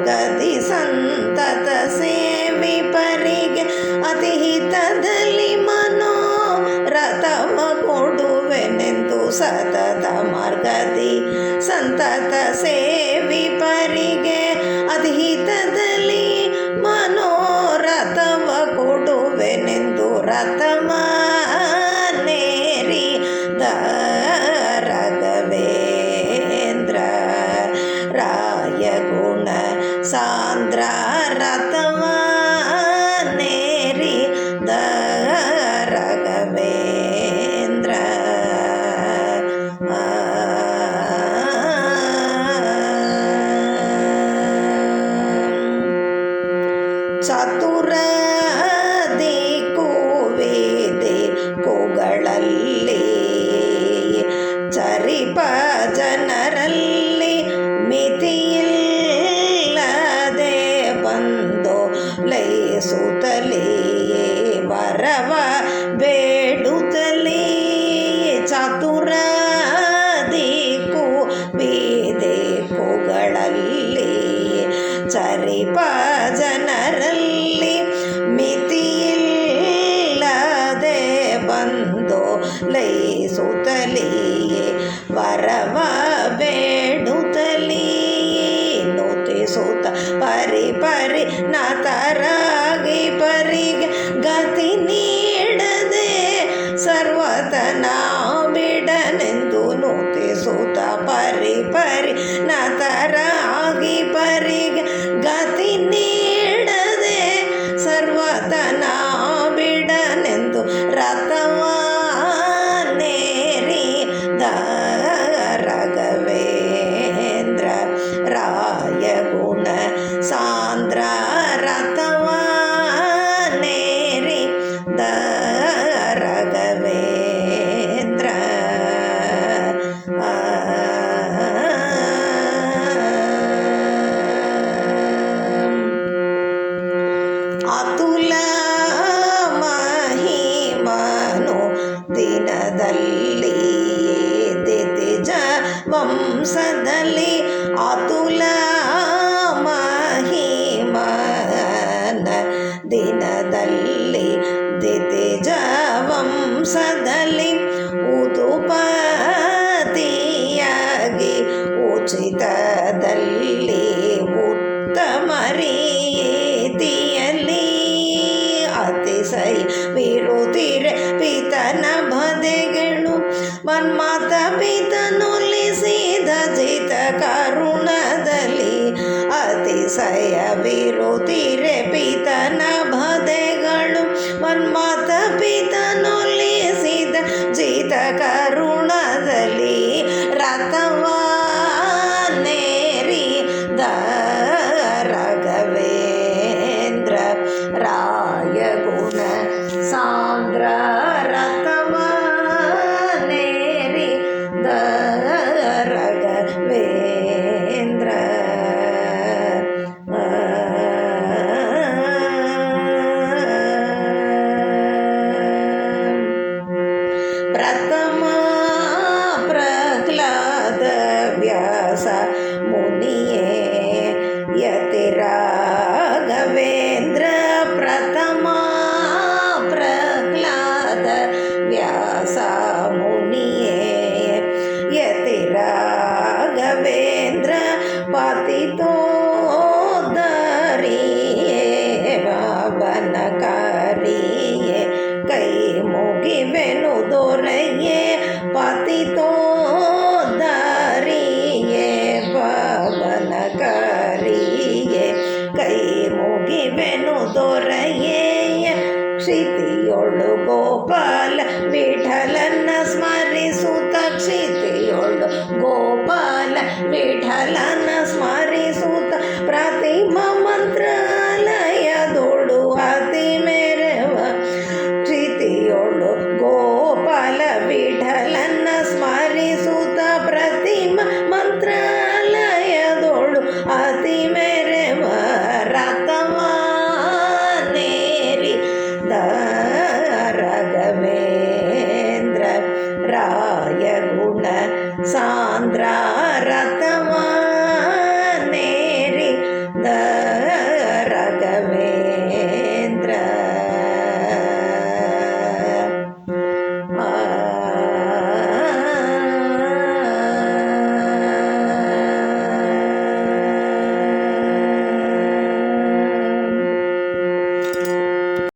ಮಾರ್ಗದಿ ಸಂತತ ಸೇವಿಪರಿಗೆ ಅತಿ ಹಿತದಲ್ಲಿ ಮನೋರಥವ ಕೊಡುವೆನೆಂದು ಸತತ ಮಾರ್ಗದಿ ಸಂತತ ಸೇವಿಪರಿಗೆ ಅತಿ ಹಿತದಲ್ಲಿ ಮನೋರಥವ ಕೊಡುವೆನೆಂದು ರಥವನೇರಿದ ರಾಘವೇಂದ್ರ ರಾಯ ಗುಣ ಸಾಂದ್ರ ರಥವನೇರಿದ ರಾಘವೇಂದ್ರ ಚತುರ ದಿಕ್ಕುಗಳಲ್ಲಿ ಚರಿಪ ಜನರಲ್ಲಿ ಮಿತಿಯಿಲ್ಲದೆ ಬಂದು ಲಯಿಸುತ್ತಲೇ ವರವ ಬೇಡುತ್ತಲೇ ಚತುರ ದಿಕ್ಕು ಬೀದಿಕ್ಕುಗಳಲ್ಲಿ ಚರಿಪ ಜನರಲ್ಲಿ ಮಿತಿಯಿಲ್ಲದೆ ಬಂದು ಲಯಿಸುತ್ತಲಿಯೇ ವರವ ಬೇಡುತ್ತಲಿಯೇ ನುತಿಸುತ್ತ ಪರಿ ಪರಿ ನತರಾಗಿ ಪರಿಗೆ ಗತಿ ನೀಡದೆ ಸರ್ವತನ ಬಿಡನೆಂದು ನುತಿಸುತ್ತ ಪರಿ ಪರಿ ನತರಾಗಿ ಪರಿಗೆ ಗತಿ ನೀಡದೆ ಸರ್ವತನ ಬಿಡನೆಂದು ರಥವನೇರಿದ ರಾಘವೇಂದ್ರ ರಾಯ ಗುಣ ಸಾಂದ್ರ ರಥವನೇರಿದ ರಾಘವೇಂದ್ರ ಅತುಲ ಮಹಿಮನು ದಿನದಲ್ಲಿ ದಿತಿಜ ವಂಶದಲ್ಲಿ ಅತುಲ ಮಹಿಮನ ದಿನದಲ್ಲಿ ದಿತಿಜ ವಂಶದಲ್ಲಿ ಉದುಪತಿಯಾಗಿ ಉಚಿತದಲ್ಲಿ ಉತ್ತಮ ರೀತಿಯಲ್ಲಿ ಅತಿಶಯ ವಿರುತಿರೆ ಪಿತನ ಬದೆಗಳು ಮನ್ಮಥ ಪಿತನೊಲಿಸಿದ ಜಿತ ಕರುಣದಲ್ಲಿ ಅತಿಶಯ ವಿರುತಿರೆ ಪಿತನ ಬದೆಗಳು ಮನ್ಮಥ ಪಿತನೊಲಿಸಿದ ಜಿತ ಕರುಣದಲ್ಲಿ ರಥವನೇರಿದ ರಾಘವೇಂದ್ರ ರಾಯ ಗುಣ ಸಾಂದ್ರ ರಥವನೇರಿದ ರಾಘವೇಂದ್ರ ಪ್ರಥಮ ಪ್ರಹ್ಲಾದ ವ್ಯಾಸ ಮುನಿಯೇ ಯತಿ ರಾಘವೇಂದ್ರ ಪ್ರಥಮ ಪ್ರಹ್ಲಾದ ವ್ಯಾಸ ಮುನಿಯೇ ಯತಿ ರಾಘವೇಂದ್ರ ಪತಿತೋದ್ಧರಿಯೇ ಪಾವನಕಾರಿಯೇ ಕೈ ಮುಗಿವೆನು ದೊರೆಯೇ ಪತಿತೋದ್ಧರಿಯೇ ಪಾವನಕಾರಿಯೇ ಕೈ ಮುಗಿವೆನು ದೊರೆಯೇ ಕ್ಷಿತಿಯೊಳು ಗೋಪಾಲ ವಿಠಲನ ಸ್ಮರಿಸುತ್ತ ಕ್ಷಿತಿಯೊಳು ಗೋಪಾಲ ವಿಠಲನ ಸ್ಮರಿಸುತ್ತ